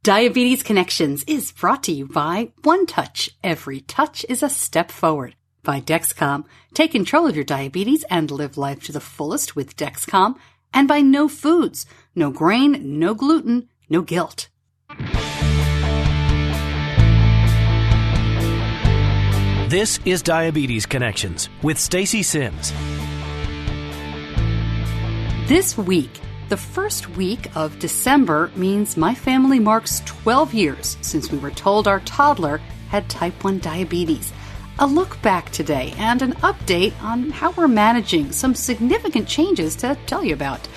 Diabetes Connections is brought to you by One Touch. Every touch is a step forward. By Dexcom. Take control of your diabetes and live life to the fullest with Dexcom. And by No Foods. No grain, no gluten, no guilt. This is Diabetes Connections with Stacey Sims. This week, the first week of December, means my family marks 12 years since we were told our toddler had type 1 diabetes. A look back today and an update on how we're managing some significant changes to tell you about.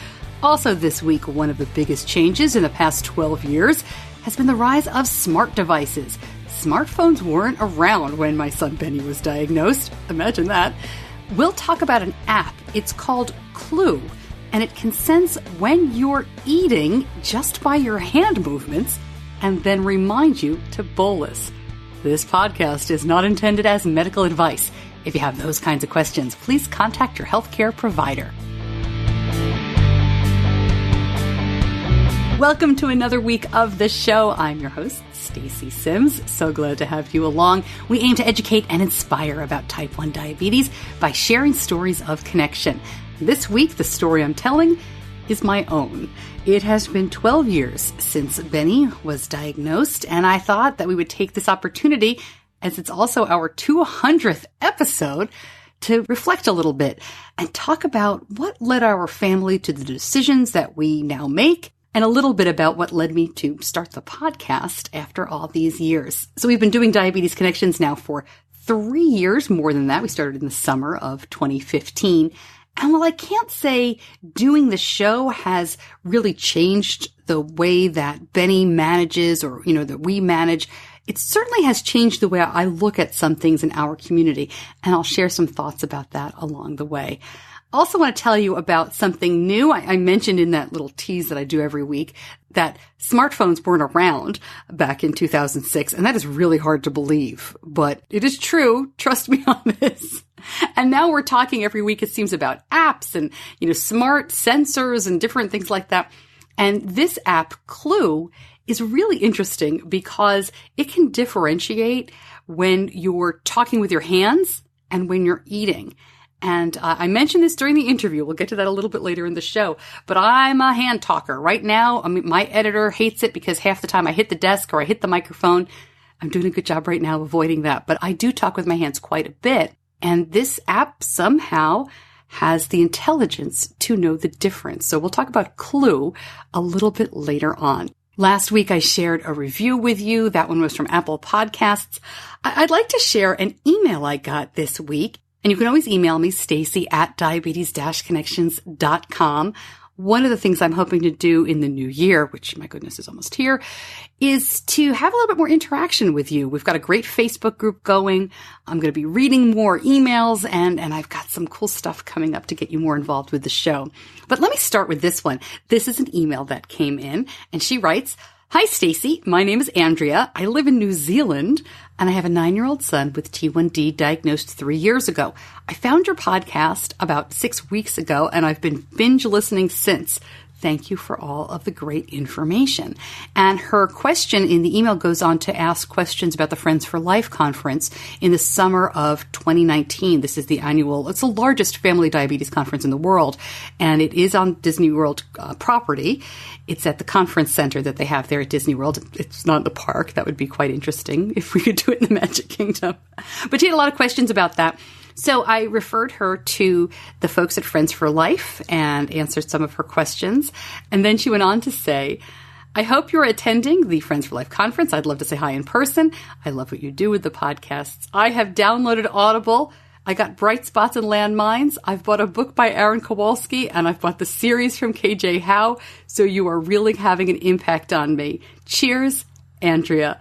Also this week, one of the biggest changes in the past 12 years has been the rise of smart devices. Smartphones weren't around when my son Benny was diagnosed. Imagine that. We'll talk about an app. It's called Klue, and it can sense when you're eating just by your hand movements and then remind you to bolus. This podcast is not intended as medical advice. If you have those kinds of questions, please contact your healthcare provider. Welcome to another week of the show. I'm your host, Stacey Sims. So glad to have you along. We aim to educate and inspire about type 1 diabetes by sharing stories of connection. This week, the story I'm telling is my own. It has been 12 years since Benny was diagnosed, and I thought that we would take this opportunity, as it's also our 200th episode, to reflect a little bit and talk about what led our family to the decisions that we now make, and a little bit about what led me to start the podcast after all these years. So we've been doing Diabetes Connections now for 3 years, more than that. We started in the summer of 2015. And while I can't say doing the show has really changed the way that Benny manages or, that we manage, it certainly has changed the way I look at some things in our community. And I'll share some thoughts about that along the way. I also want to tell you about something new. I mentioned in that little tease that I do every week that smartphones weren't around back in 2006, and that is really hard to believe, but it is true. Trust me on this. And now we're talking every week, it seems, about apps and, smart sensors and different things like that. And this app, Klue, is really interesting because it can differentiate when you're talking with your hands and when you're eating. And I mentioned this during the interview. We'll get to that a little bit later in the show. But I'm a hand talker. Right now, my editor hates it because half the time I hit the desk or I hit the microphone. I'm doing a good job right now of avoiding that. But I do talk with my hands quite a bit. And this app somehow has the intelligence to know the difference. So we'll talk about Klue a little bit later on. Last week, I shared a review with you. That one was from Apple Podcasts. I'd like to share an email I got this week. And you can always email me, Stacey@diabetes-connections.com. One of the things I'm hoping to do in the new year, which, my goodness, is almost here, is to have a little bit more interaction with you. We've got a great Facebook group going. I'm going to be reading more emails, and I've got some cool stuff coming up to get you more involved with the show. But let me start with this one. This is an email that came in, and she writes, "Hi, Stacey. My name is Andrea. I live in New Zealand, and I have a 9-year-old son with T1D diagnosed 3 years ago. I found your podcast about 6 weeks ago, and I've been binge listening since. Thank you for all of the great information." And her question in the email goes on to ask questions about the Friends for Life conference in the summer of 2019. This is the annual, it's the largest family diabetes conference in the world, and it is on Disney World property. It's at the conference center that they have there at Disney World. It's not in the park. That would be quite interesting if we could do it in the Magic Kingdom. But she had a lot of questions about that. So I referred her to the folks at Friends for Life and answered some of her questions. And then she went on to say, "I hope you're attending the Friends for Life conference. I'd love to say hi in person. I love what you do with the podcasts. I have downloaded Audible. I got Bright Spots and Landmines. I've bought a book by Aaron Kowalski, and I've bought the series from KJ Howe. So you are really having an impact on me. Cheers, Andrea."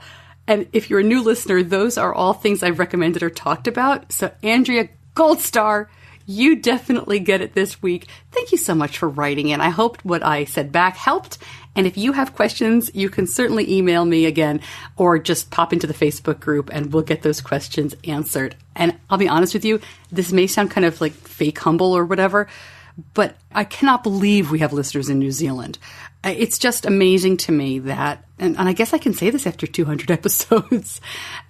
And if you're a new listener, those are all things I've recommended or talked about. So Andrea, gold star, you definitely get it this week. Thank you so much for writing in. I hope what I said back helped. And if you have questions, you can certainly email me again or just pop into the Facebook group and we'll get those questions answered. And I'll be honest with you, this may sound kind of like fake humble or whatever, but I cannot believe we have listeners in New Zealand. It's just amazing to me that, and I guess I can say this after 200 episodes,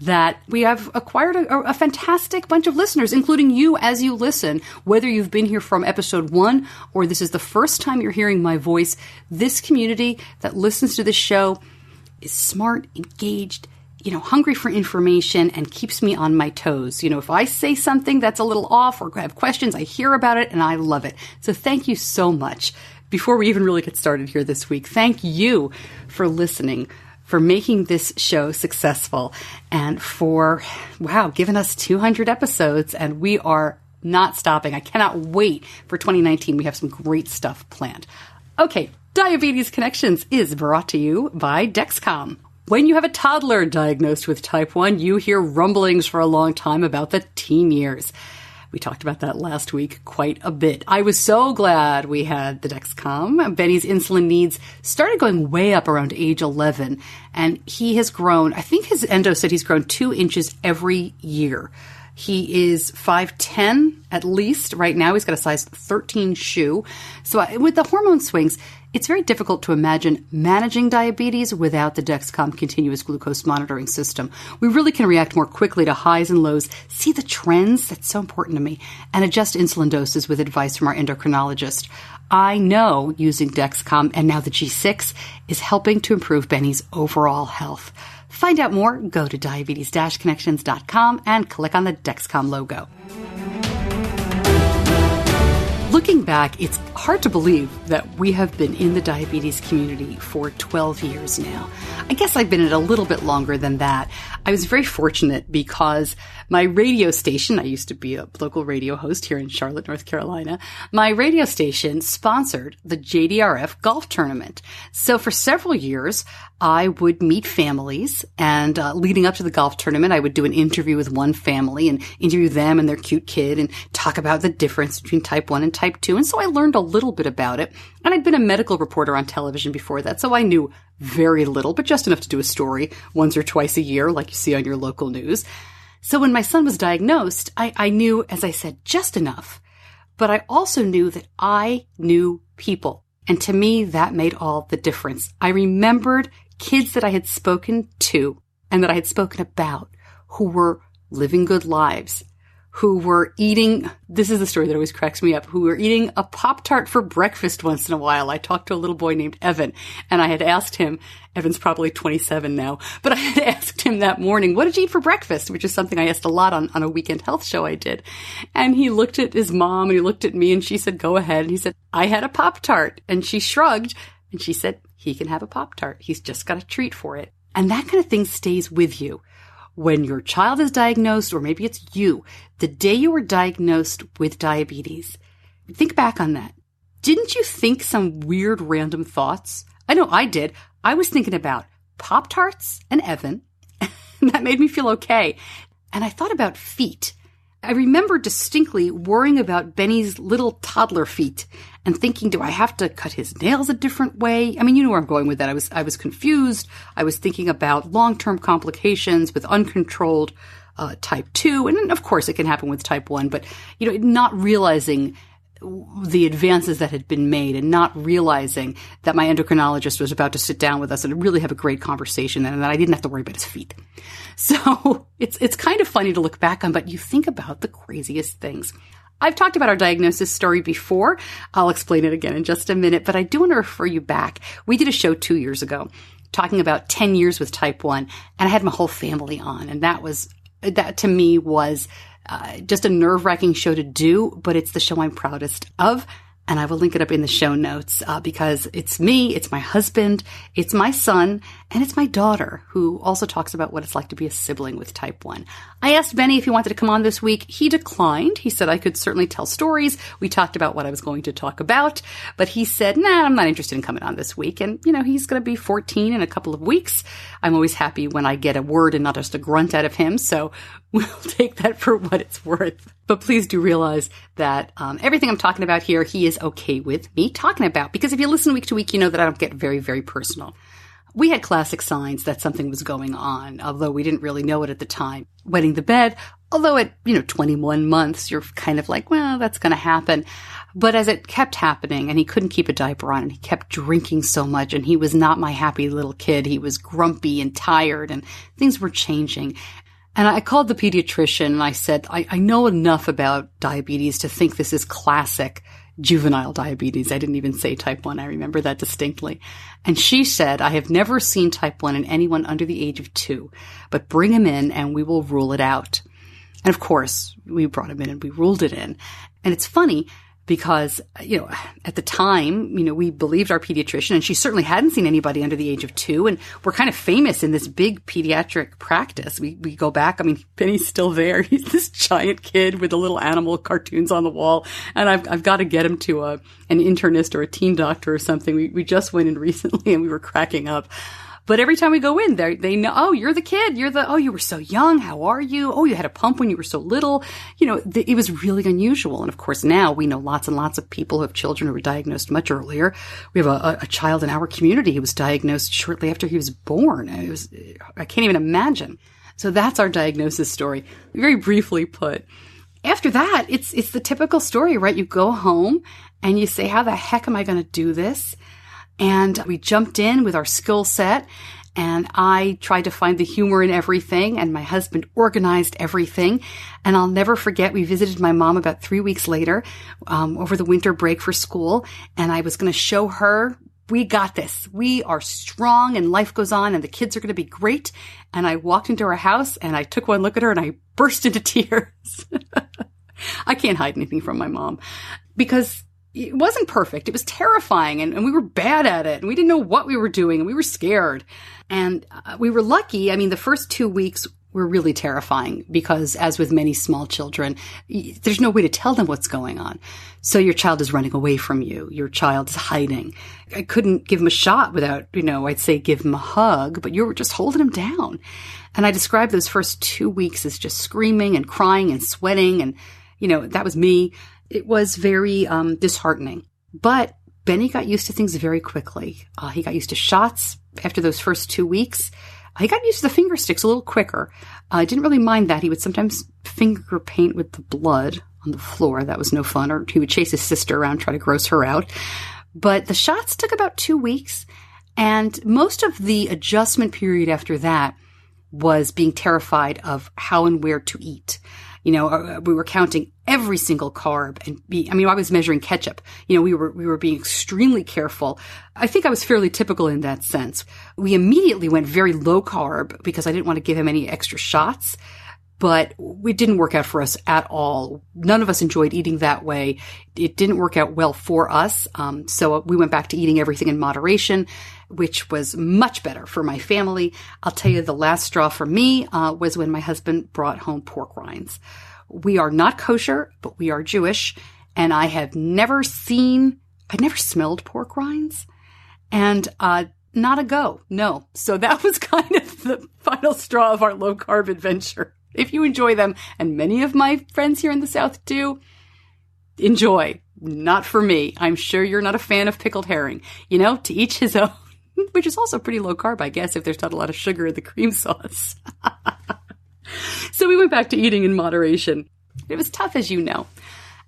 that we have acquired a fantastic bunch of listeners, including you as you listen. Whether you've been here from episode 1 or this is the first time you're hearing my voice, this community that listens to this show is smart, engaged, hungry for information, and keeps me on my toes. If I say something that's a little off or have questions, I hear about it and I love it. So thank you so much. Before we even really get started here this week, thank you for listening, for making this show successful, and for, giving us 200 episodes, and we are not stopping. I cannot wait for 2019. We have some great stuff planned. Okay, Diabetes Connections is brought to you by Dexcom. When you have a toddler diagnosed with type 1, you hear rumblings for a long time about the teen years. We talked about that last week quite a bit. I was so glad we had the Dexcom. Benny's insulin needs started going way up around age 11, and he has grown, I think his endo said he's grown 2 inches every year. He is 5'10", at least. Right now, he's got a size 13 shoe. So with the hormone swings, it's very difficult to imagine managing diabetes without the Dexcom continuous glucose monitoring system. We really can react more quickly to highs and lows, see the trends, that's so important to me, and adjust insulin doses with advice from our endocrinologist. I know using Dexcom and now the G6 is helping to improve Benny's overall health. Find out more, go to diabetes-connections.com and click on the Dexcom logo. Looking back, it's hard to believe that we have been in the diabetes community for 12 years now. I guess I've been in it a little bit longer than that. I was very fortunate because my radio station, I used to be a local radio host here in Charlotte, North Carolina, my radio station sponsored the JDRF golf tournament. So for several years, I would meet families, and leading up to the golf tournament, I would do an interview with one family and interview them and their cute kid and talk about the difference between type 1 and type 2. And so I learned a little bit about it. And I'd been a medical reporter on television before that, so I knew very little, but just enough to do a story once or twice a year, like you see on your local news. So when my son was diagnosed, I knew, as I said, just enough. But I also knew that I knew people. And to me, that made all the difference. I remembered kids that I had spoken to and that I had spoken about who were living good lives, who were eating, this is the story that always cracks me up, who were eating a Pop-Tart for breakfast once in a while. I talked to a little boy named Evan, and I had asked him, Evan's probably 27 now, but I had asked him that morning, what did you eat for breakfast? Which is something I asked a lot on a weekend health show I did. And he looked at his mom and he looked at me and she said, go ahead. And he said, I had a Pop-Tart. And she shrugged and she said, he can have a Pop-Tart. He's just got a treat for it. And that kind of thing stays with you. When your child is diagnosed, or maybe it's you, the day you were diagnosed with diabetes, think back on that. Didn't you think some weird random thoughts? I know I did. I was thinking about Pop-Tarts and Evan. That made me feel okay. And I thought about feet. I remember distinctly worrying about Benny's little toddler feet and thinking, do I have to cut his nails a different way? I mean, you know where I'm going with that. I was confused. I was thinking about long-term complications with uncontrolled type 2. And of course, it can happen with type 1. But, not realizing the advances that had been made and not realizing that my endocrinologist was about to sit down with us and really have a great conversation and that I didn't have to worry about his feet. So it's kind of funny to look back on, but you think about the craziest things. I've talked about our diagnosis story before. I'll explain it again in just a minute, but I do want to refer you back. We did a show 2 years ago talking about 10 years with type 1, and I had my whole family on, and that to me was just a nerve-wracking show to do, but it's the show I'm proudest of. And I will link it up in the show notes because it's me, it's my husband, it's my son, and it's my daughter who also talks about what it's like to be a sibling with type 1. I asked Benny if he wanted to come on this week. He declined. He said I could certainly tell stories. We talked about what I was going to talk about, but he said, nah, I'm not interested in coming on this week. And, he's going to be 14 in a couple of weeks. I'm always happy when I get a word and not just a grunt out of him. So we'll take that for what it's worth. But please do realize that everything I'm talking about here, he is okay with me talking about. Because if you listen week to week, you know that I don't get very, very personal. We had classic signs that something was going on, although we didn't really know it at the time. Wetting the bed, Although at, 21 months, you're kind of like, well, that's going to happen. But as it kept happening and he couldn't keep a diaper on and he kept drinking so much and he was not my happy little kid. He was grumpy and tired and things were changing. And I called the pediatrician and I said, I know enough about diabetes to think this is classic juvenile diabetes. I didn't even say type 1. I remember that distinctly. And she said, I have never seen type 1 in anyone under the age of 2, but bring him in and we will rule it out. And of course, we brought him in and we ruled it in. And it's funny because, at the time, we believed our pediatrician and she certainly hadn't seen anybody under the age of 2. And we're kind of famous in this big pediatric practice. We go back. I mean, Benny's still there. He's this giant kid with the little animal cartoons on the wall. And I've got to get him to an internist or a teen doctor or something. We just went in recently and we were cracking up. But every time we go in there, they know, oh, you're the kid. You were so young. How are you? Oh, you had a pump when you were so little. It was really unusual. And of course, now we know lots and lots of people who have children who were diagnosed much earlier. We have a child in our community who was diagnosed shortly after he was born. I can't even imagine. So that's our diagnosis story. Very briefly put. After that, it's the typical story, right? You go home and you say, how the heck am I going to do this? And we jumped in with our skill set and I tried to find the humor in everything and my husband organized everything. And I'll never forget, we visited my mom about 3 weeks later, over the winter break for school. And I was going to show her, we got this. We are strong and life goes on and the kids are going to be great. And I walked into her house and I took one look at her and I burst into tears. I can't hide anything from my mom because it wasn't perfect. It was terrifying and we were bad at it and we didn't know what we were doing and we were scared. And we were lucky. I mean, the first 2 weeks were really terrifying because as with many small children, there's no way to tell them what's going on. So your child is running away from you. Your child is hiding. I couldn't give him a shot without, I'd say give him a hug, but you were just holding him down. And I described those first 2 weeks as just screaming and crying and sweating. And, that was me. It was very disheartening. But Benny got used to things very quickly. He got used to shots after those first 2 weeks. He got used to the finger sticks a little quicker. I didn't really mind that. He would sometimes finger paint with the blood on the floor. That was no fun. Or he would chase his sister around, try to gross her out. But the shots took about 2 weeks. And most of the adjustment period after that was being terrified of how and where to eat. We were counting every single carb I was measuring ketchup. We were being extremely careful. I think I was fairly typical in that sense. We immediately went very low carb because I didn't want to give him any extra shots, but it didn't work out for us at all. None of us enjoyed eating that way. It didn't work out well for us. So we went back to eating everything in moderation, which was much better for my family. I'll tell you the last straw for me was when my husband brought home pork rinds. We are not kosher, but we are Jewish. And I had never smelled pork rinds. And not a go. No. So that was kind of the final straw of our low carb adventure. If you enjoy them, and many of my friends here in the South do, enjoy. Not for me. I'm sure you're not a fan of pickled herring. To each his own. Which is also pretty low carb, I guess, if there's not a lot of sugar in the cream sauce. So we went back to eating in moderation. It was tough, as you know.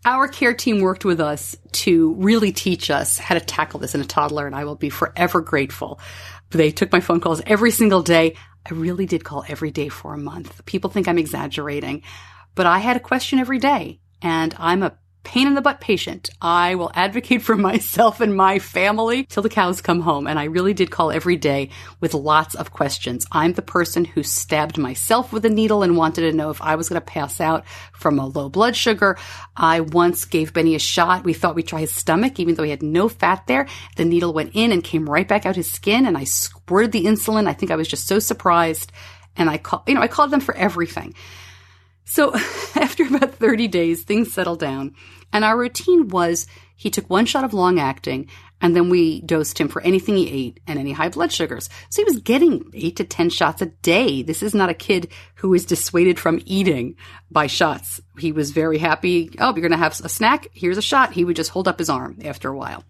Our care team worked with us to really teach us how to tackle this in a toddler, and I will be forever grateful. They took my phone calls every single day. I really did call every day for a month. People think I'm exaggerating, but I had a question every day, and I'm a pain in the butt patient. I will advocate for myself and my family till the cows come home. And I really did call every day with lots of questions. I'm the person who stabbed myself with a needle and wanted to know if I was going to pass out from a low blood sugar. I once gave Benny a shot. We thought we'd try his stomach, even though he had no fat there. The needle went in and came right back out his skin, and I squirted the insulin. I think I was just so surprised. And I called them for everything. So after about 30 days, things settled down. And our routine was he took 1 shot of long acting, and then we dosed him for anything he ate and any high blood sugars. So he was getting 8 to 10 shots a day. This is not a kid who is dissuaded from eating by shots. He was very happy. Oh, you're going to have a snack? Here's a shot. He would just hold up his arm after a while.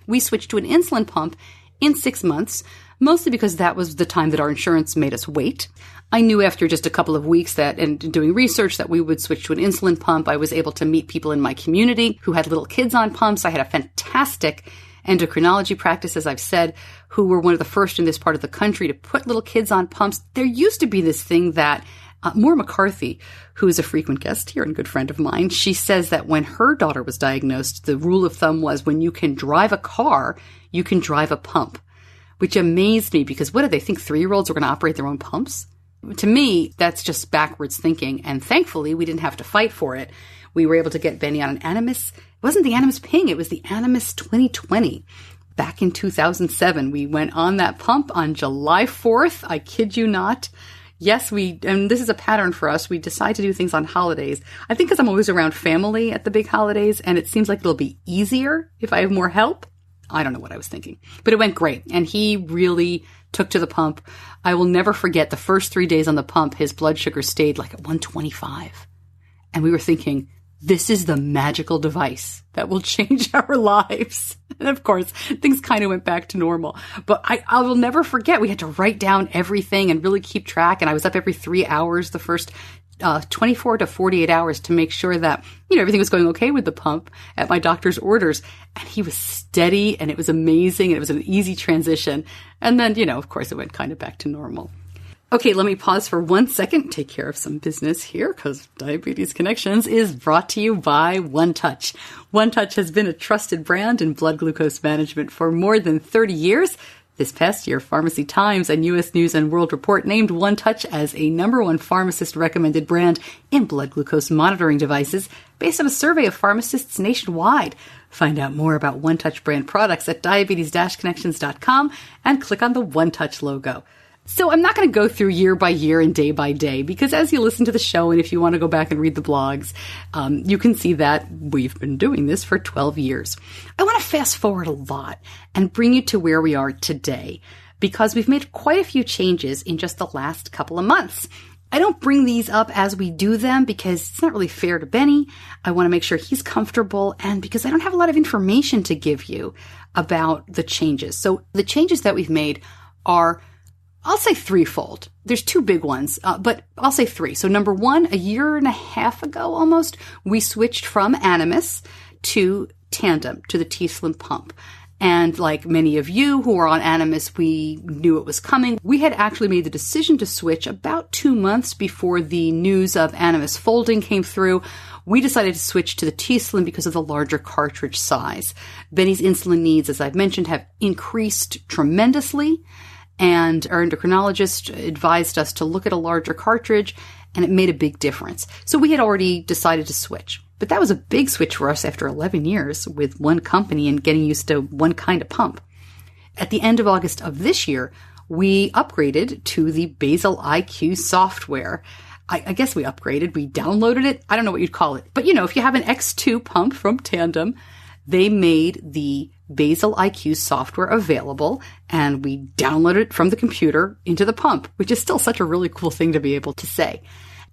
We switched to an insulin pump in 6 months. mostly because that was the time that our insurance made us wait. I knew after just a couple of weeks that, and doing research, that we would switch to an insulin pump. I was able to meet people in my community who had little kids on pumps. I had a fantastic endocrinology practice, as I've said, who were one of the first in this part of the country to put little kids on pumps. There used to be this thing that Maura McCarthy, who is a frequent guest here and good friend of mine, she says that when her daughter was diagnosed, the rule of thumb was when you can drive a car, you can drive a pump, which amazed me because what did they think 3-year-olds were going to operate their own pumps? To me, that's just backwards thinking. And thankfully, we didn't have to fight for it. We were able to get Benny on an Animas. It wasn't the Animas Ping. It was the Animas 2020. Back in 2007, we went on that pump on July 4th. I kid you not. Yes, and this is a pattern for us. We decide to do things on holidays. I think because I'm always around family at the big holidays, and it seems like it'll be easier if I have more help. I don't know what I was thinking, but it went great. And he really took to the pump. I will never forget the first 3 days on the pump, his blood sugar stayed like at 125. And we were thinking, this is the magical device that will change our lives. And of course, things kind of went back to normal. But I will never forget, we had to write down everything and really keep track. And I was up every 3 hours the first 24 to 48 hours to make sure that, everything was going okay with the pump at my doctor's orders. And he was steady and it was amazing. And it was an easy transition. And then, of course, it went kind of back to normal. Okay, let me pause for 1 second, take care of some business here, because Diabetes Connections is brought to you by OneTouch. OneTouch has been a trusted brand in blood glucose management for more than 30 years. This past year, Pharmacy Times and U.S. News & World Report named OneTouch as a #1 pharmacist-recommended brand in blood glucose monitoring devices based on a survey of pharmacists nationwide. Find out more about OneTouch brand products at diabetes-connections.com and click on the OneTouch logo. So I'm not going to go through year by year and day by day, because as you listen to the show and if you want to go back and read the blogs, you can see that we've been doing this for 12 years. I want to fast forward a lot and bring you to where we are today, because we've made quite a few changes in just the last couple of months. I don't bring these up as we do them because it's not really fair to Benny. I want to make sure he's comfortable, and because I don't have a lot of information to give you about the changes. So the changes that we've made are, I'll say threefold. There's two big ones, but I'll say three. So number one, a year and a half ago almost, we switched from Animas to Tandem, to the Tslim pump. And like many of you who are on Animas, we knew it was coming. We had actually made the decision to switch about 2 months before the news of Animas folding came through. We decided to switch to the Tslim because of the larger cartridge size. Benny's insulin needs, as I've mentioned, have increased tremendously. And our endocrinologist advised us to look at a larger cartridge, and it made a big difference. So we had already decided to switch. But that was a big switch for us after 11 years with one company and getting used to one kind of pump. At the end of August of this year, we upgraded to the Basal IQ software. I guess we upgraded. We downloaded it. I don't know what you'd call it. But, if you have an X2 pump from Tandem, they made the Basal IQ software available, and we downloaded it from the computer into the pump, which is still such a really cool thing to be able to say.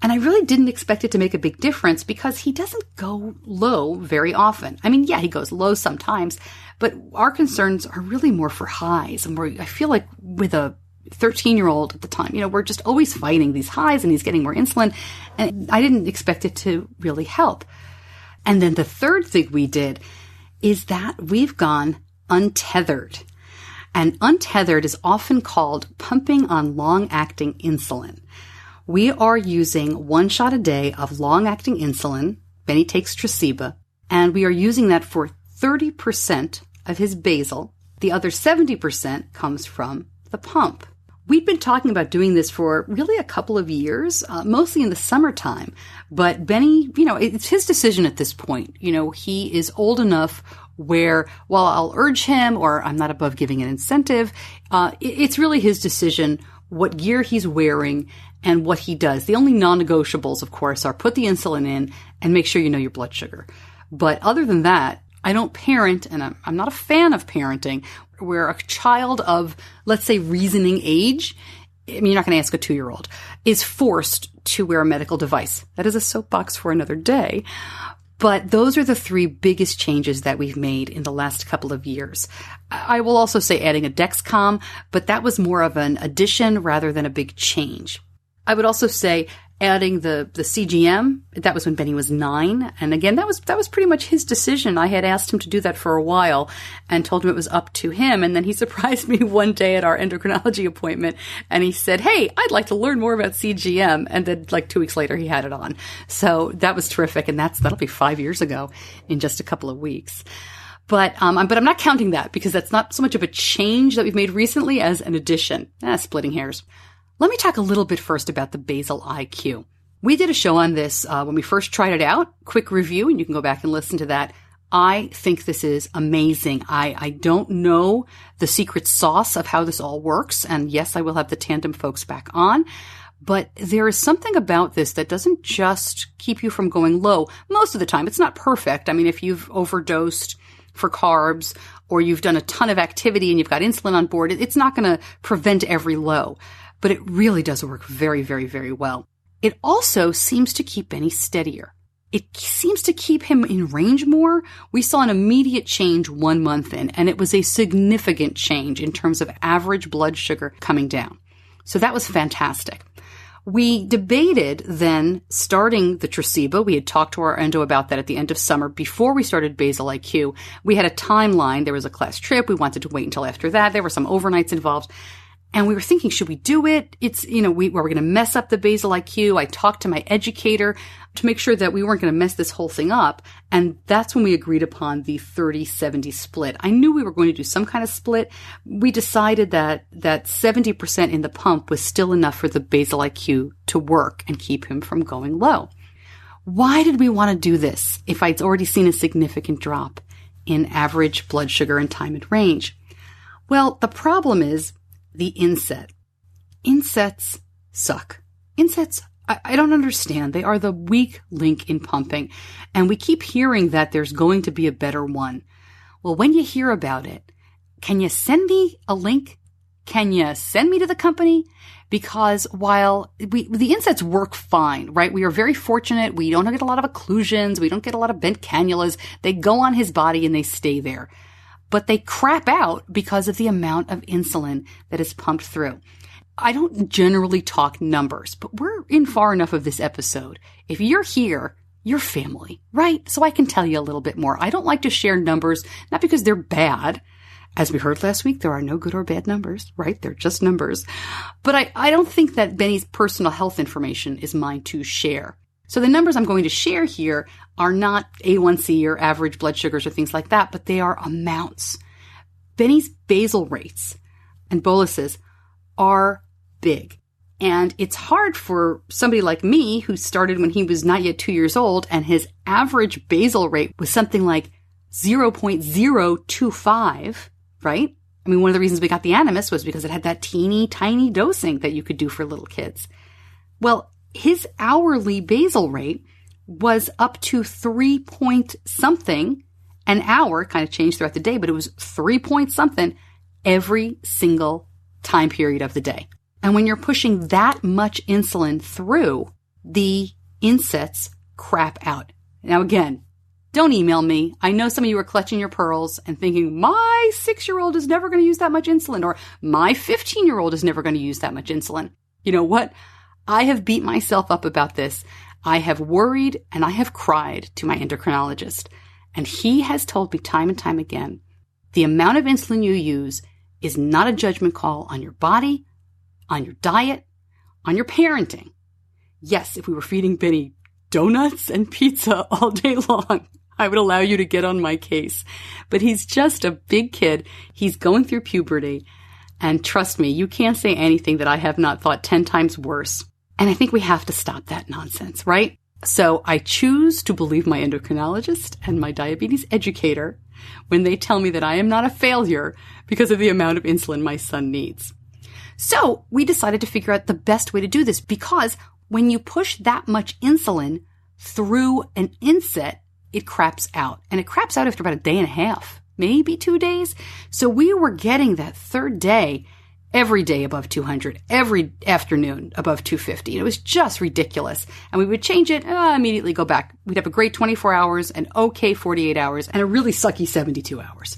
And I really didn't expect it to make a big difference because he doesn't go low very often. I mean, yeah, he goes low sometimes, but our concerns are really more for highs. And I feel like with a 13-year-old at the time, we're just always fighting these highs, and he's getting more insulin, and I didn't expect it to really help. And then the third thing we did is that we've gone untethered. And untethered is often called pumping on long-acting insulin. We are using 1 shot a day of long-acting insulin. Benny takes Tresiba, and we are using that for 30% of his basal. The other 70% comes from the pump. We've been talking about doing this for really a couple of years, mostly in the summertime. But Benny, it's his decision at this point. He is old enough where while I'll urge him or I'm not above giving an incentive, it's really his decision what gear he's wearing and what he does. The only non-negotiables, of course, are put the insulin in and make sure you know your blood sugar. But other than that, I don't parent, and I'm not a fan of parenting, where a child of, let's say, reasoning age, you're not going to ask a 2-year-old, is forced to wear a medical device. That is a soapbox for another day. But those are the three biggest changes that we've made in the last couple of years. I will also say adding a Dexcom, but that was more of an addition rather than a big change. I would also say adding the CGM. That was when Benny was 9. And again, that was pretty much his decision. I had asked him to do that for a while and told him it was up to him. And then he surprised me one day at our endocrinology appointment. And he said, "Hey, I'd like to learn more about CGM." And then like 2 weeks later, he had it on. So that was terrific. And that'll be 5 years ago in just a couple of weeks. But I'm not counting that because that's not so much of a change that we've made recently as an addition. Splitting hairs. Let me talk a little bit first about the Basal IQ. We did a show on this when we first tried it out. Quick review, and you can go back and listen to that. I think this is amazing. I don't know the secret sauce of how this all works. And yes, I will have the Tandem folks back on. But there is something about this that doesn't just keep you from going low. Most of the time, it's not perfect. I mean, if you've overdosed for carbs or you've done a ton of activity and you've got insulin on board, it's not going to prevent every low. But it really does work very, very, very well. It also seems to keep Benny steadier. It seems to keep him in range more. We saw an immediate change 1 month in, and it was a significant change in terms of average blood sugar coming down. So that was fantastic. We debated then starting the Tresiba. We had talked to our endo about that at the end of summer before we started Basal IQ. We had a timeline. There was a class trip. We wanted to wait until after that. There were some overnights involved. And we were thinking, should we do it? It's, we're going to mess up the Basal IQ. I talked to my educator to make sure that we weren't going to mess this whole thing up. And that's when we agreed upon the 30-70 split. I knew we were going to do some kind of split. We decided that 70% in the pump was still enough for the Basal IQ to work and keep him from going low. Why did we want to do this if I'd already seen a significant drop in average blood sugar and time in range? Well, the problem is the inset. Insets suck. Insets, I don't understand. They are the weak link in pumping. And we keep hearing that there's going to be a better one. Well, when you hear about it, can you send me a link? Can you send me to the company? Because while the insets work fine, right? We are very fortunate. We don't get a lot of occlusions. We don't get a lot of bent cannulas. They go on his body and they stay there. But they crap out because of the amount of insulin that is pumped through. I don't generally talk numbers, but we're in far enough of this episode. If you're here, you're family, right? So I can tell you a little bit more. I don't like to share numbers, not because they're bad. As we heard last week, there are no good or bad numbers, right? They're just numbers. But I don't think that Benny's personal health information is mine to share. So the numbers I'm going to share here are not A1C or average blood sugars or things like that, but they are amounts. Benny's basal rates and boluses are big. And it's hard for somebody like me who started when he was not yet 2 years old and his average basal rate was something like 0.025, right? I mean, one of the reasons we got the Animas was because it had that teeny tiny dosing that you could do for little kids. Well, his hourly basal rate was up to 3 point something an hour, kind of changed throughout the day, but it was 3 point something every single time period of the day. And when you're pushing that much insulin through, the insets crap out. Now again, don't email me. I know some of you are clutching your pearls and thinking, my 6-year-old is never going to use that much insulin, or my 15-year-old is never going to use that much insulin. You know what? I have beat myself up about this. I have worried and I have cried to my endocrinologist. And he has told me time and time again, the amount of insulin you use is not a judgment call on your body, on your diet, on your parenting. Yes, if we were feeding Benny donuts and pizza all day long, I would allow you to get on my case. But he's just a big kid. He's going through puberty. And trust me, you can't say anything that I have not thought 10 times worse. And I think we have to stop that nonsense, right? So I choose to believe my endocrinologist and my diabetes educator when they tell me that I am not a failure because of the amount of insulin my son needs. So we decided to figure out the best way to do this, because when you push that much insulin through an inset, it craps out. And it craps out after about a day and a half, maybe 2 days. So we were getting that third day every day above 200, every afternoon above 250. And it was just ridiculous. And we would change it, immediately go back. We'd have a great 24 hours, an okay 48 hours, and a really sucky 72 hours.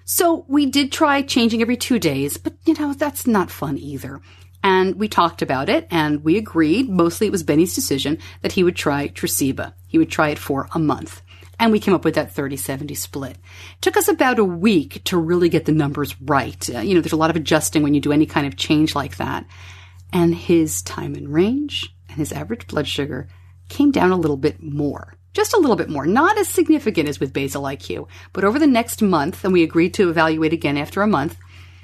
So we did try changing every 2 days, but that's not fun either. And we talked about it, and we agreed, mostly it was Benny's decision, that he would try Tresiba. He would try it for a month. And we came up with that 30-70 split. It took us about a week to really get the numbers right. There's a lot of adjusting when you do any kind of change like that. And his time in range and his average blood sugar came down a little bit more. Just a little bit more. Not as significant as with Basal IQ. But over the next month, and we agreed to evaluate again after a month,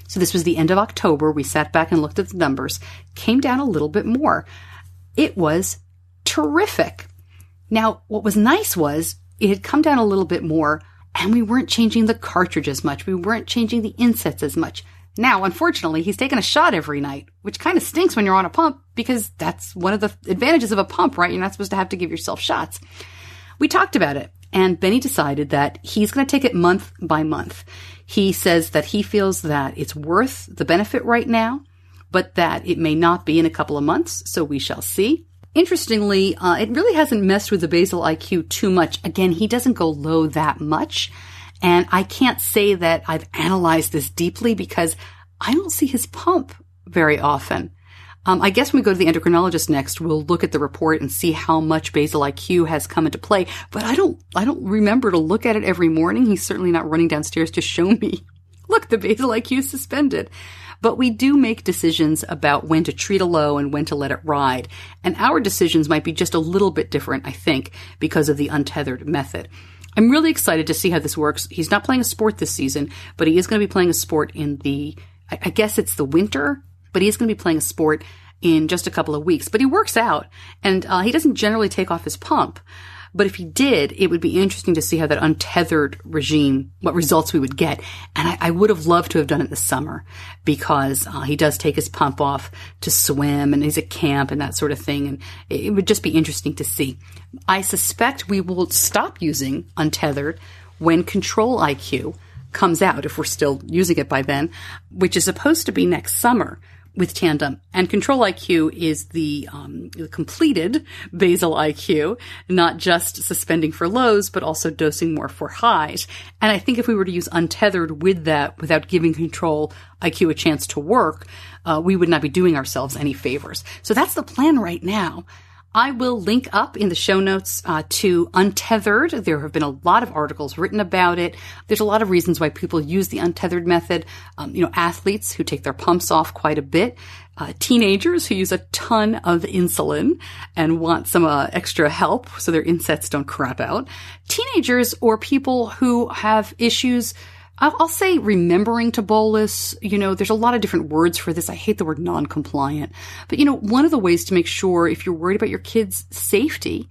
so this was the end of October, we sat back and looked at the numbers, came down a little bit more. It was terrific. Now, what was nice was, it had come down a little bit more, and we weren't changing the cartridge as much. We weren't changing the insets as much. Now, unfortunately, he's taking a shot every night, which kind of stinks when you're on a pump, because that's one of the advantages of a pump, right? You're not supposed to have to give yourself shots. We talked about it, and Benny decided that he's going to take it month by month. He says that he feels that it's worth the benefit right now, but that it may not be in a couple of months, so we shall see. Interestingly, it really hasn't messed with the Basal IQ too much. Again, he doesn't go low that much. And I can't say that I've analyzed this deeply because I don't see his pump very often. I guess when we go to the endocrinologist next, we'll look at the report and see how much Basal IQ has come into play. But I don't remember to look at it every morning. He's certainly not running downstairs to show me, look, the Basal IQ is suspended. But we do make decisions about when to treat a low and when to let it ride. And our decisions might be just a little bit different, I think, because of the untethered method. I'm really excited to see how this works. He's not playing a sport this season, but he is going to be playing a sport in I guess it's the winter, but he is going to be playing a sport in just a couple of weeks. But he works out, and he doesn't generally take off his pump. But if he did, it would be interesting to see how that untethered regime, what results we would get. And I would have loved to have done it this summer because he does take his pump off to swim and he's at camp and that sort of thing. And it would just be interesting to see. I suspect we will stop using untethered when Control IQ comes out, if we're still using it by then, which is supposed to be next summer with Tandem. And Control IQ is the completed Basal IQ, not just suspending for lows, but also dosing more for highs. And I think if we were to use Untethered with that, without giving Control IQ a chance to work, we would not be doing ourselves any favors. So that's the plan right now. I will link up in the show notes to Untethered. There have been a lot of articles written about it. There's a lot of reasons why people use the untethered method. Athletes who take their pumps off quite a bit. Teenagers who use a ton of insulin and want some extra help so their insets don't crap out. Teenagers or people who have issues, I'll say remembering to bolus. There's a lot of different words for this. I hate the word non-compliant. But, one of the ways to make sure if you're worried about your kids' safety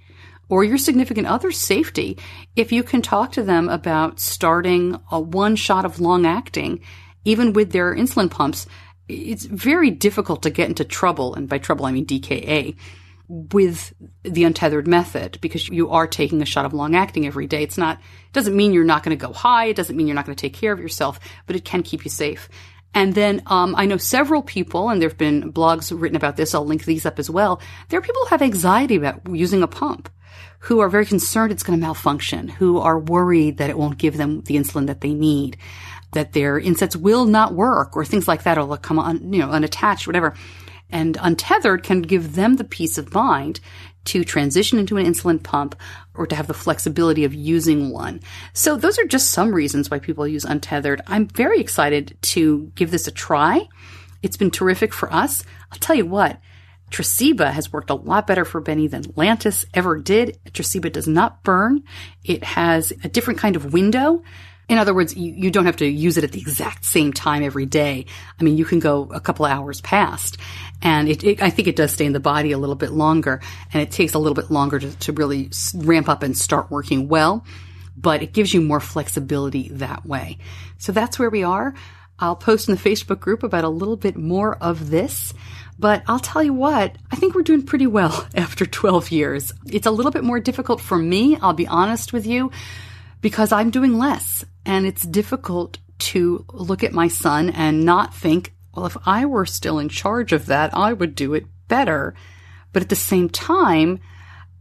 or your significant other's safety, if you can talk to them about starting one shot of long acting, even with their insulin pumps, it's very difficult to get into trouble. And by trouble, I mean DKA. With the untethered method, because you are taking a shot of long acting every day. It doesn't mean you're not going to go high. It doesn't mean you're not going to take care of yourself, but it can keep you safe. And then, I know several people, and there've been blogs written about this. I'll link these up as well. There are people who have anxiety about using a pump, who are very concerned it's going to malfunction, who are worried that it won't give them the insulin that they need, that their insets will not work, or things like that, or they'll come on, unattached, whatever. And Untethered can give them the peace of mind to transition into an insulin pump or to have the flexibility of using one. So those are just some reasons why people use Untethered. I'm very excited to give this a try. It's been terrific for us. I'll tell you what, Tresiba has worked a lot better for Benny than Lantus ever did. Tresiba does not burn. It has a different kind of window. In other words, you don't have to use it at the exact same time every day. I mean, you can go a couple of hours past. And I think it does stay in the body a little bit longer. And it takes a little bit longer to really ramp up and start working well. But it gives you more flexibility that way. So that's where we are. I'll post in the Facebook group about a little bit more of this. But I'll tell you what, I think we're doing pretty well after 12 years. It's a little bit more difficult for me, I'll be honest with you, because I'm doing less. And it's difficult to look at my son and not think, well, if I were still in charge of that, I would do it better. But at the same time,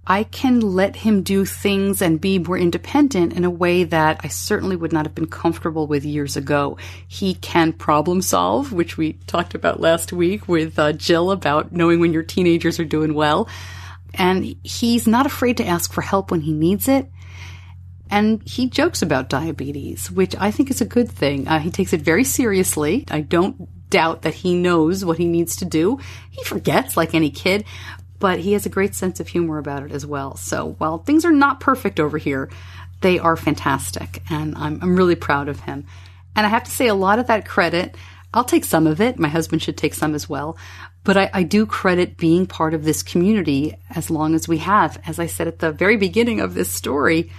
I can let him do things and be more independent in a way that I certainly would not have been comfortable with years ago. He can problem solve, which we talked about last week with Jill about knowing when your teenagers are doing well. And he's not afraid to ask for help when he needs it. And he jokes about diabetes, which I think is a good thing. He takes it very seriously. I don't doubt that he knows what he needs to do. He forgets like any kid. But he has a great sense of humor about it as well. So while things are not perfect over here, they are fantastic. And I'm really proud of him. And I have to say a lot of that credit, I'll take some of it. My husband should take some as well. But I do credit being part of this community as long as we have. As I said at the very beginning of this story,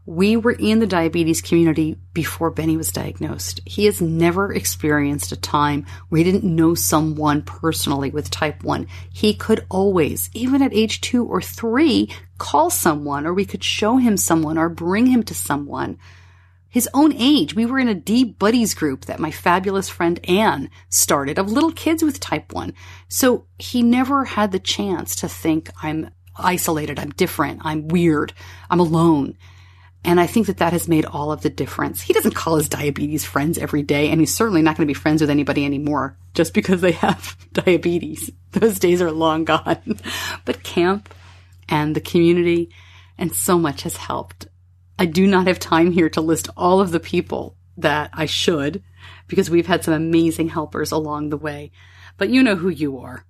we were in the diabetes community before Benny was diagnosed. He has never experienced a time where he didn't know someone personally with type 1. He could always, even at age 2 or 3, call someone, or we could show him someone or bring him to someone. His own age, we were in a D buddies group that my fabulous friend Anne started of little kids with type 1. So he never had the chance to think, I'm isolated, I'm different, I'm weird, I'm alone. And I think that has made all of the difference. He doesn't call his diabetes friends every day, and he's certainly not going to be friends with anybody anymore just because they have diabetes. Those days are long gone. But camp and the community and so much has helped. I do not have time here to list all of the people that I should, because we've had some amazing helpers along the way. But you know who you are.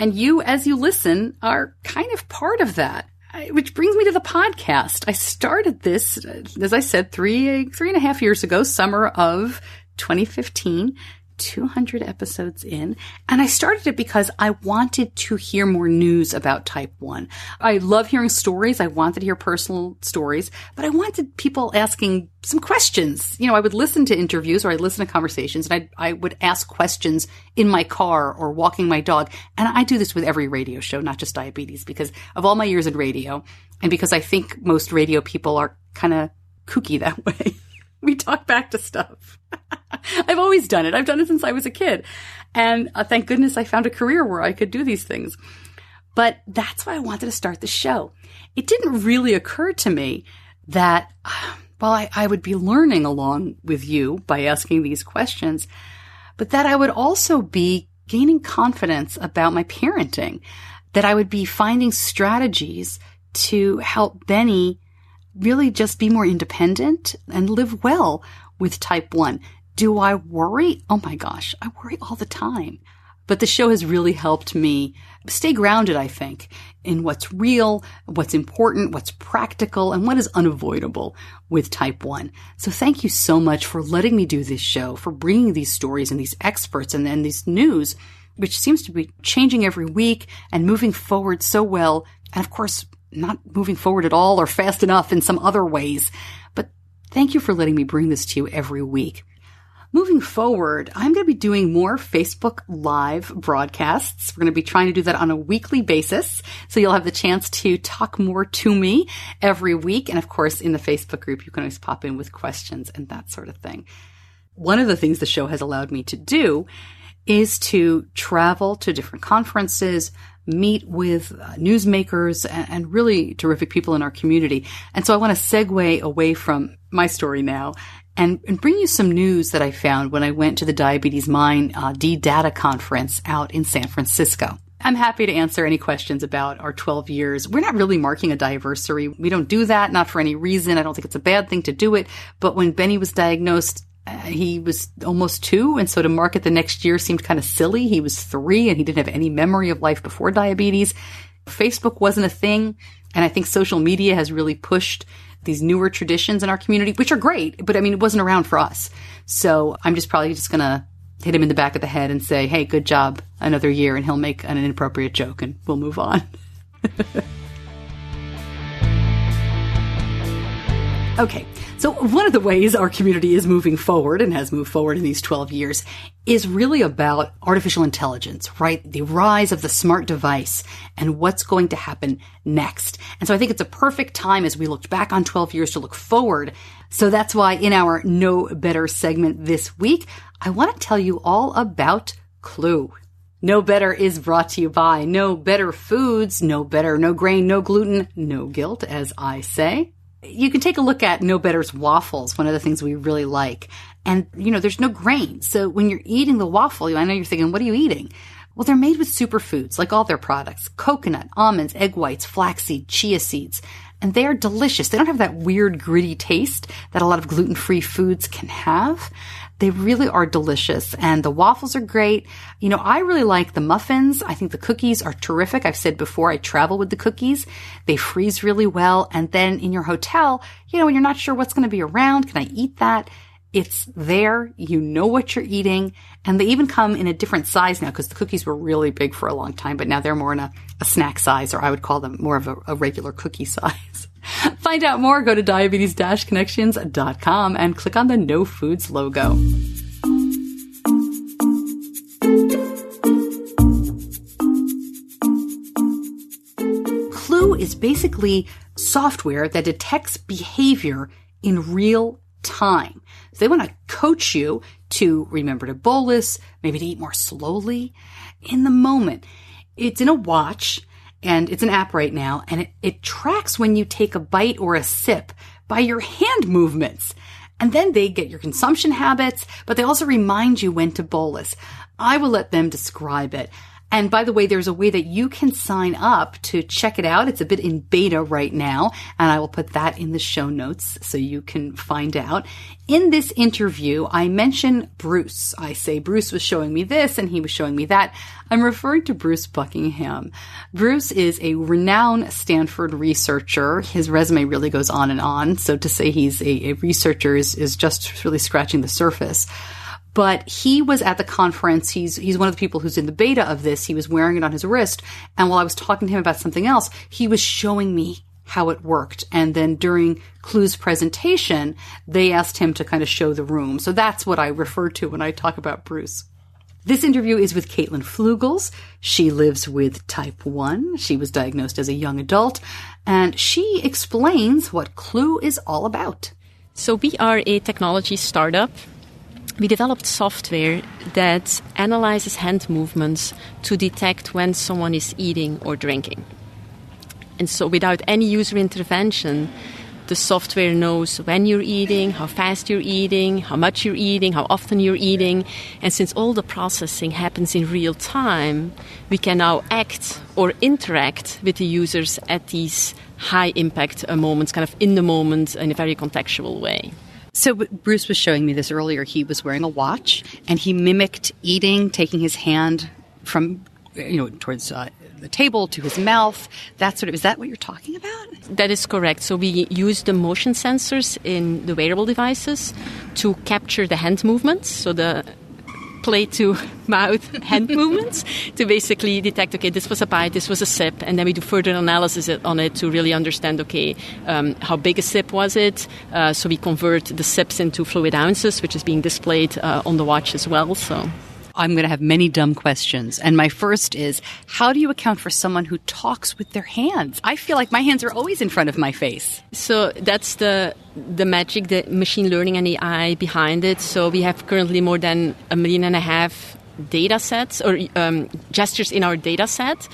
And you, as you listen, are kind of part of that. Which brings me to the podcast. I started this, as I said, three and a half years ago, summer of 2015, 200 episodes in. And I started it because I wanted to hear more news about type 1. I love hearing stories. I wanted to hear personal stories, but I wanted people asking some questions. You know, I would listen to interviews or I'd listen to conversations, and I would ask questions in my car or walking my dog. And I do this with every radio show, not just diabetes, because of all my years in radio and because I think most radio people are kind of kooky that way. We talk back to stuff. I've always done it. I've done it since I was a kid. And thank goodness I found a career where I could do these things. But that's why I wanted to start the show. It didn't really occur to me that, well, I would be learning along with you by asking these questions, but that I would also be gaining confidence about my parenting, that I would be finding strategies to help Benny really just be more independent and live well with type 1. Do I worry? Oh my gosh, I worry all the time. But the show has really helped me stay grounded, I think, in what's real, what's important, what's practical, and what is unavoidable with type 1. So thank you so much for letting me do this show, for bringing these stories and these experts and then this news, which seems to be changing every week and moving forward so well. And of course, not moving forward at all or fast enough in some other ways. But thank you for letting me bring this to you every week. Moving forward, I'm going to be doing more Facebook Live broadcasts. We're going to be trying to do that on a weekly basis. So you'll have the chance to talk more to me every week. And of course, in the Facebook group, you can always pop in with questions and that sort of thing. One of the things the show has allowed me to do is to travel to different conferences, meet with newsmakers and really terrific people in our community. And so I want to segue away from my story now and bring you some news that I found when I went to the Diabetes Mind D-Data conference out in San Francisco. I'm happy to answer any questions about our 12 years. We're not really marking a Diaversary. We don't do that, not for any reason. I don't think it's a bad thing to do it. But when Benny was diagnosed, he was almost 2, and so to mark it the next year seemed kind of silly. He was 3, and he didn't have any memory of life before diabetes. Facebook wasn't a thing, and I think social media has really pushed these newer traditions in our community, which are great, but I mean, it wasn't around for us. So I'm probably just going to hit him in the back of the head and say, hey, good job, another year, and he'll make an inappropriate joke, and we'll move on. Okay. So one of the ways our community is moving forward and has moved forward in these 12 years is really about artificial intelligence, right? The rise of the smart device and what's going to happen next. And so I think it's a perfect time as we looked back on 12 years to look forward. So that's why in our Know Better segment this week, I want to tell you all about Klue. No Better is brought to you by No Better Foods. No better, no grain, no gluten, no guilt, as I say. You can take a look at No Better's waffles, one of the things we really like. And, there's no grain. So when you're eating the waffle, I know you're thinking, what are you eating? Well, they're made with superfoods, like all their products. Coconut, almonds, egg whites, flaxseed, chia seeds. And they are delicious. They don't have that weird, gritty taste that a lot of gluten-free foods can have. They really are delicious. And the waffles are great. I really like the muffins. I think the cookies are terrific. I've said before, I travel with the cookies. They freeze really well. And then in your hotel, when you're not sure what's going to be around, can I eat that? It's there. You know what you're eating. And they even come in a different size now because the cookies were really big for a long time, but now they're more in a snack size, or I would call them more of a regular cookie size. Find out more. Go to diabetes-connections.com and click on the No Foods logo. Klue is basically software that detects behavior in real time. So they want to coach you to remember to bolus, maybe to eat more slowly in the moment. It's in a watch, and it's an app right now, and it tracks when you take a bite or a sip by your hand movements. And then they get your consumption habits, but they also remind you when to bolus. I will let them describe it. And by the way, there's a way that you can sign up to check it out. It's a bit in beta right now, and I will put that in the show notes so you can find out. In this interview, I mention Bruce. I say Bruce was showing me this and he was showing me that. I'm referring to Bruce Buckingham. Bruce is a renowned Stanford researcher. His resume really goes on and on. So to say he's a researcher is just really scratching the surface. But he was at the conference. He's one of the people who's in the beta of this. He was wearing it on his wrist. And while I was talking to him about something else, he was showing me how it worked. And then during Klue's presentation, they asked him to kind of show the room. So that's what I refer to when I talk about Bruce. This interview is with Katelijn Vleugels. She lives with type 1. She was diagnosed as a young adult. And she explains what Klue is all about. So we are a technology startup. We developed software that analyzes hand movements to detect when someone is eating or drinking. And so without any user intervention, the software knows when you're eating, how fast you're eating, how much you're eating, how often you're eating. And since all the processing happens in real time, we can now act or interact with the users at these high impact moments, kind of in the moment in a very contextual way. So Bruce was showing me this earlier. He was wearing a watch, and he mimicked eating, taking his hand from, towards the table to his mouth. Is that what you're talking about? That is correct. So we use the motion sensors in the wearable devices to capture the hand movements. So the plate to mouth hand movements to basically detect, okay, this was a bite, this was a sip, and then we do further analysis on it to really understand, okay, how big a sip was it? So we convert the sips into fluid ounces, which is being displayed on the watch as well. So I'm going to have many dumb questions. And my first is, how do you account for someone who talks with their hands? I feel like my hands are always in front of my face. So that's the magic, the machine learning and AI behind it. So we have currently more than 1.5 million data sets or gestures in our data set.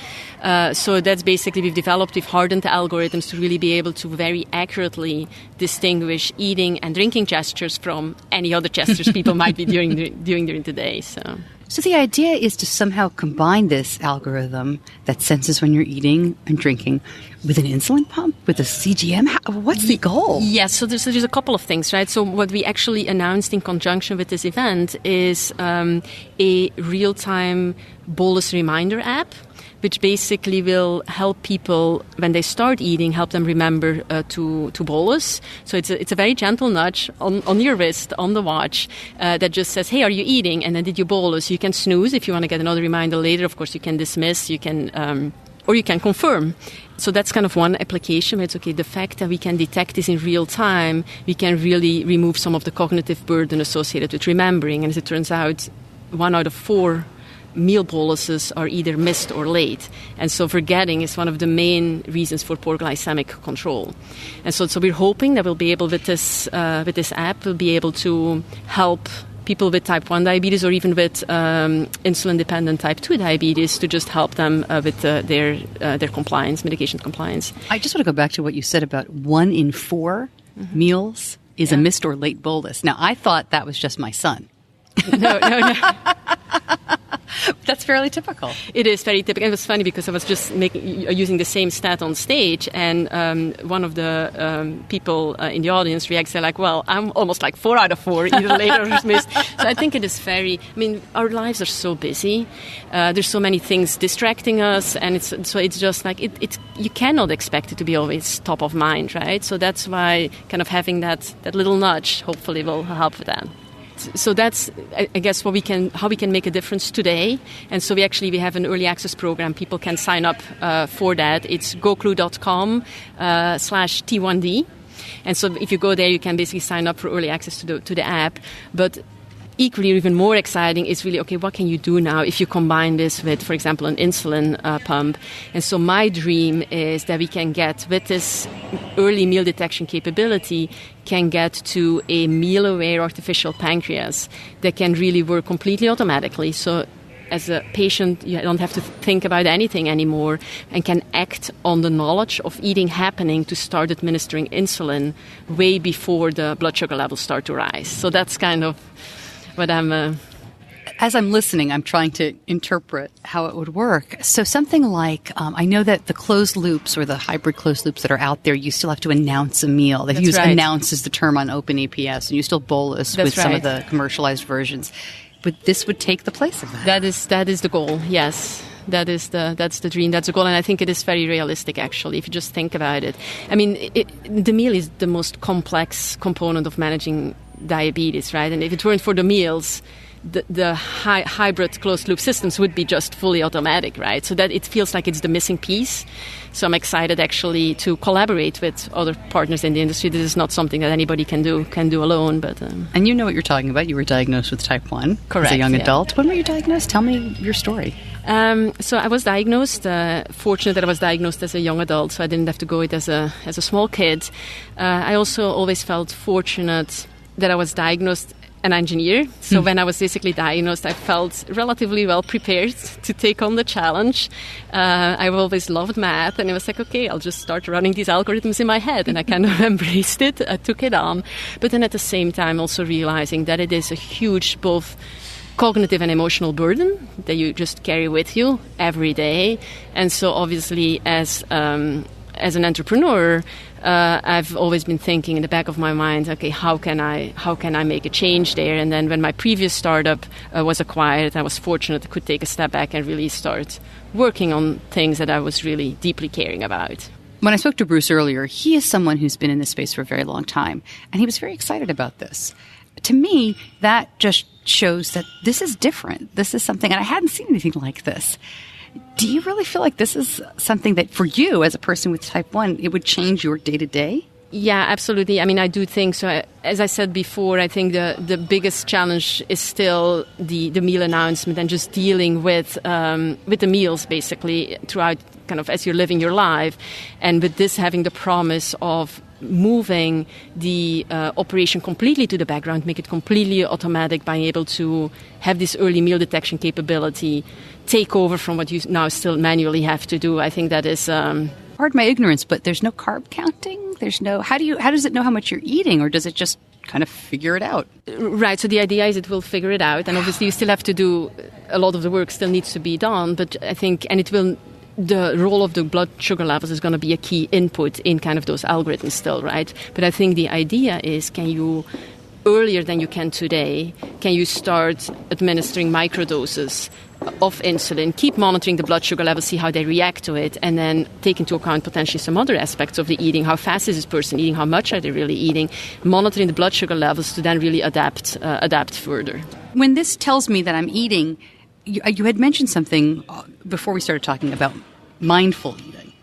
So that's basically we've hardened the algorithms to really be able to very accurately distinguish eating and drinking gestures from any other gestures people might be doing during the day. So the idea is to somehow combine this algorithm that senses when you're eating and drinking with an insulin pump, with a CGM. What's the goal? Yes, so there's a couple of things, right? So what we actually announced in conjunction with this event is a real-time bolus reminder app, which basically will help people when they start eating, help them remember to bolus. So it's a very gentle nudge on your wrist, on the watch, that just says, hey, are you eating? And then did you bolus? You can snooze if you want to get another reminder later. Of course, you can dismiss, you can or you can confirm. So that's kind of one application where it's, okay, the fact that we can detect this in real time, we can really remove some of the cognitive burden associated with remembering. And as it turns out, 1 out of 4 meal boluses are either missed or late. And so forgetting is one of the main reasons for poor glycemic control. And so we're hoping that we'll be able, with this app, we'll be able to help people with type 1 diabetes or even with insulin-dependent type 2 diabetes to just help them with their compliance, medication compliance. I just want to go back to what you said about 1 in 4 meals is a missed or late bolus. Now, I thought that was just my son. No. That's fairly typical. It is very typical. It was funny because I was just using the same stat on stage, and one of the people in the audience reacts. They're like, "Well, I'm almost like 4 out of 4, either late or missed." So I think it is very. I mean, our lives are so busy. There's so many things distracting us, and it's just like it. You cannot expect it to be always top of mind, right? So that's why kind of having that little nudge hopefully will help with that. So that's, I guess, how we can make a difference today. And so we have an early access program. People can sign up for that. It's goclue.com/T1D. And so if you go there, you can basically sign up for early access to the app. But equally, even more exciting is really, okay, what can you do now if you combine this with, for example, an insulin pump? And so my dream is that we can get, with this early meal detection capability, can get to a meal-aware artificial pancreas that can really work completely automatically. So as a patient, you don't have to think about anything anymore and can act on the knowledge of eating happening to start administering insulin way before the blood sugar levels start to rise. So that's kind of what I'm... As I'm listening, I'm trying to interpret how it would work. So something like, I know that the closed loops or the hybrid closed loops that are out there, you still have to announce a meal. They use announce as the term on OpenEPS, and you still bolus with some of the commercialized versions. But this would take the place of that. That is the goal, yes. That's the dream, that's the goal, and I think it is very realistic, actually, if you just think about it. I mean, the meal is the most complex component of managing diabetes, right? And if it weren't for the meals, the hybrid closed-loop systems would be just fully automatic, right? So that it feels like it's the missing piece. So I'm excited, actually, to collaborate with other partners in the industry. This is not something that anybody can do alone. But And you know what you're talking about. You were diagnosed with type 1 Correct, as a young adult. When were you diagnosed? Tell me your story. So I was diagnosed, fortunate that I was diagnosed as a young adult, so I didn't have to go it as a small kid. I also always felt fortunate that I was diagnosed an engineer. So when I was basically diagnosed, I felt relatively well prepared to take on the challenge. I've always loved math, and it was like, okay, I'll just start running these algorithms in my head. And I kind of embraced it. I took it on. But then at the same time, also realizing that it is a huge both cognitive and emotional burden that you just carry with you every day. And so obviously as an entrepreneur, I've always been thinking in the back of my mind, okay, how can I make a change there? And then when my previous startup was acquired, I was fortunate I could take a step back and really start working on things that I was really deeply caring about. When I spoke to Bruce earlier, he is someone who's been in this space for a very long time, and he was very excited about this. To me, that just shows that this is different. This is something, and I hadn't seen anything like this. Do you really feel like this is something that for you as a person with type 1, it would change your day-to-day? Yeah, absolutely. I mean, I do think so. As I said before, I think the biggest challenge is still the meal announcement and just dealing with the meals basically throughout kind of as you're living your life. And with this having the promise of moving the operation completely to the background, make it completely automatic, being able to have this early meal detection capability take over from what you now still manually have to do. I think that is... Pardon my ignorance, but there's no carb counting? There's no... How does it know how much you're eating, or does it just kind of figure it out? Right, so the idea is it will figure it out, and obviously you still have to do... A lot of the work still needs to be done, but I think... And it will... The role of the blood sugar levels is going to be a key input in kind of those algorithms still, right? But I think the idea is, can you... Earlier than you can today, can you start administering microdoses of insulin, keep monitoring the blood sugar levels, see how they react to it, and then take into account potentially some other aspects of the eating. How fast is this person eating? How much are they really eating? Monitoring the blood sugar levels to then really adapt further. When this tells me that I'm eating, you had mentioned something before we started talking about mindful eating.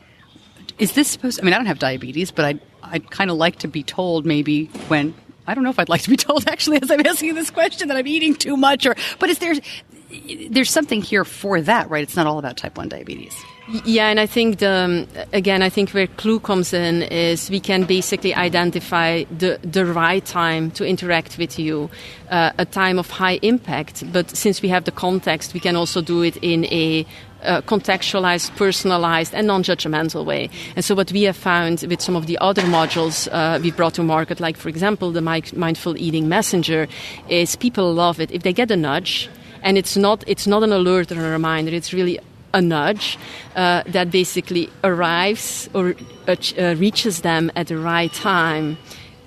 Is this supposed... I mean, I don't have diabetes, but I'd kind of like to be told maybe when... I don't know if I'd like to be told, actually, as I'm asking this question, that I'm eating too much. But there's something here for that, right? It's not all about type 1 diabetes. Yeah, and I think I think where Klue comes in is we can basically identify the right time to interact with you, a time of high impact. But since we have the context, we can also do it in a contextualized, personalized, and non-judgmental way. And so what we have found with some of the other modules we've brought to market, like, for example, the Mindful Eating Messenger, is people love it. If they get a nudge, and it's not an alert or a reminder, it's really a nudge that basically arrives or reaches them at the right time.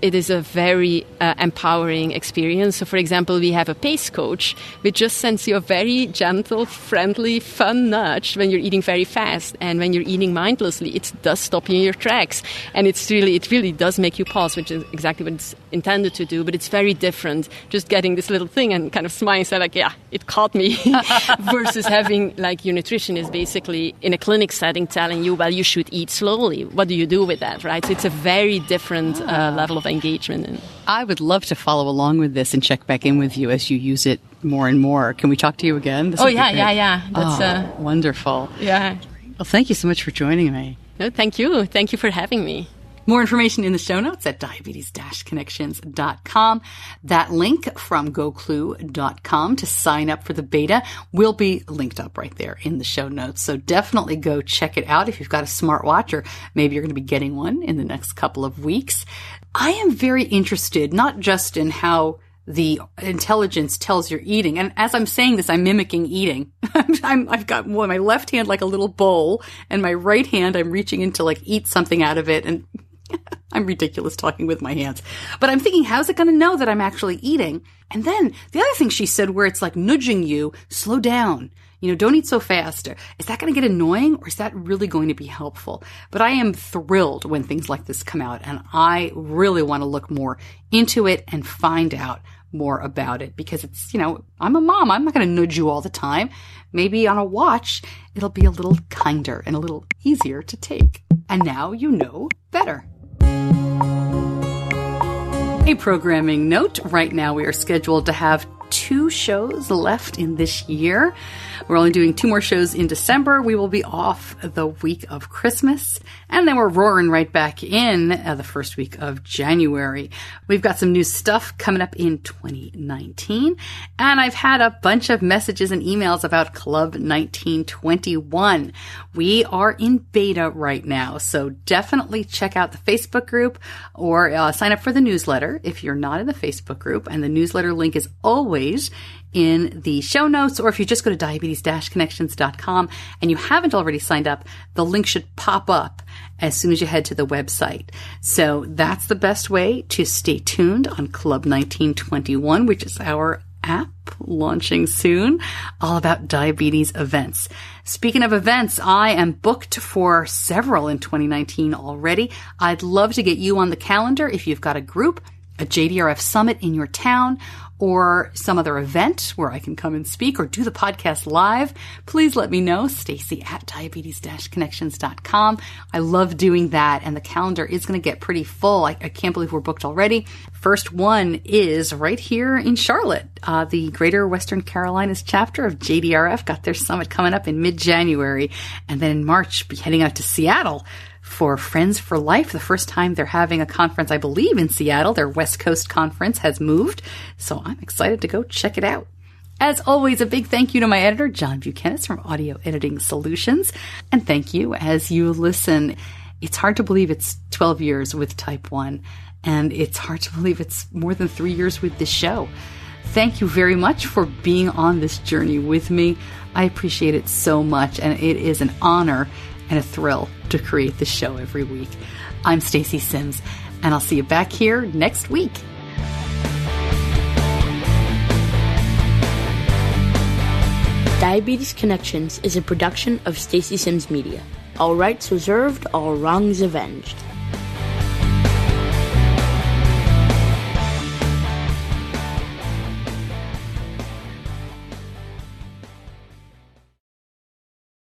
It is a very empowering experience. So, for example, we have a pace coach which just sends you a very gentle, friendly, fun nudge when you're eating very fast. And when you're eating mindlessly, it does stop you in your tracks. And it really does make you pause, which is exactly what it's intended to do. But it's very different just getting this little thing and kind of smiling, say like, yeah, it caught me, versus having, like, your nutritionist basically in a clinic setting telling you, well, you should eat slowly. What do you do with that, right? So it's a very different level of engagement. I would love to follow along with this and check back in with you as you use it more and more. Can we talk to you again? Yeah. That's wonderful. Yeah. Well, thank you so much for joining me. No, thank you. Thank you for having me. More information in the show notes at diabetes-connections.com. That link from goklue.com to sign up for the beta will be linked up right there in the show notes. So definitely go check it out if you've got a smartwatch, or maybe you're going to be getting one in the next couple of weeks. I am very interested, not just in how the intelligence tells you're eating. And as I'm saying this, I'm mimicking eating. I've got my left hand like a little bowl, and my right hand, I'm reaching in to like eat something out of it. And I'm ridiculous talking with my hands. But I'm thinking, how's it going to know that I'm actually eating? And then the other thing she said, where it's like nudging you, slow down. Don't eat so fast. Is that going to get annoying, or is that really going to be helpful? But I am thrilled when things like this come out, and I really want to look more into it and find out more about it, because it's, I'm a mom. I'm not going to nudge you all the time. Maybe on a watch, it'll be a little kinder and a little easier to take. And now you know better. A programming note. Right now we are scheduled to have 2 shows left in this year. We're only doing 2 more shows in December. We will be off the week of Christmas, and then we're roaring right back in the first week of January. We've got some new stuff coming up in 2019, and I've had a bunch of messages and emails about Club 1921. We are in beta right now, so definitely check out the Facebook group, or sign up for the newsletter if you're not in the Facebook group, and the newsletter link is always in the show notes, or if you just go to diabetes-connections.com and you haven't already signed up, the link should pop up as soon as you head to the website. So that's the best way to stay tuned on Club 1921, which is our app launching soon, all about diabetes events. Speaking of events, I am booked for several in 2019 already. I'd love to get you on the calendar if you've got a group, a JDRF summit in your town, or some other event where I can come and speak or do the podcast live. Please let me know, Stacey at diabetes-connections.com. I love doing that, and the calendar is going to get pretty full. I can't believe we're booked already. First one is right here in Charlotte. The Greater Western Carolinas chapter of JDRF got their summit coming up in mid-January, and then in March, be heading out to Seattle for Friends for Life, the first time they're having a conference, I believe, in Seattle. Their West Coast conference has moved, so I'm excited to go check it out. As always, a big thank you to my editor, John Buchanan from Audio Editing Solutions, and thank you as you listen. It's hard to believe it's 12 years with Type 1, and it's hard to believe it's more than 3 years with this show. Thank you very much for being on this journey with me. I appreciate it so much, and it is an honor and a thrill to create this show every week. I'm Stacey Sims, and I'll see you back here next week. Diabetes Connections is a production of Stacey Sims Media. All rights reserved, all wrongs avenged.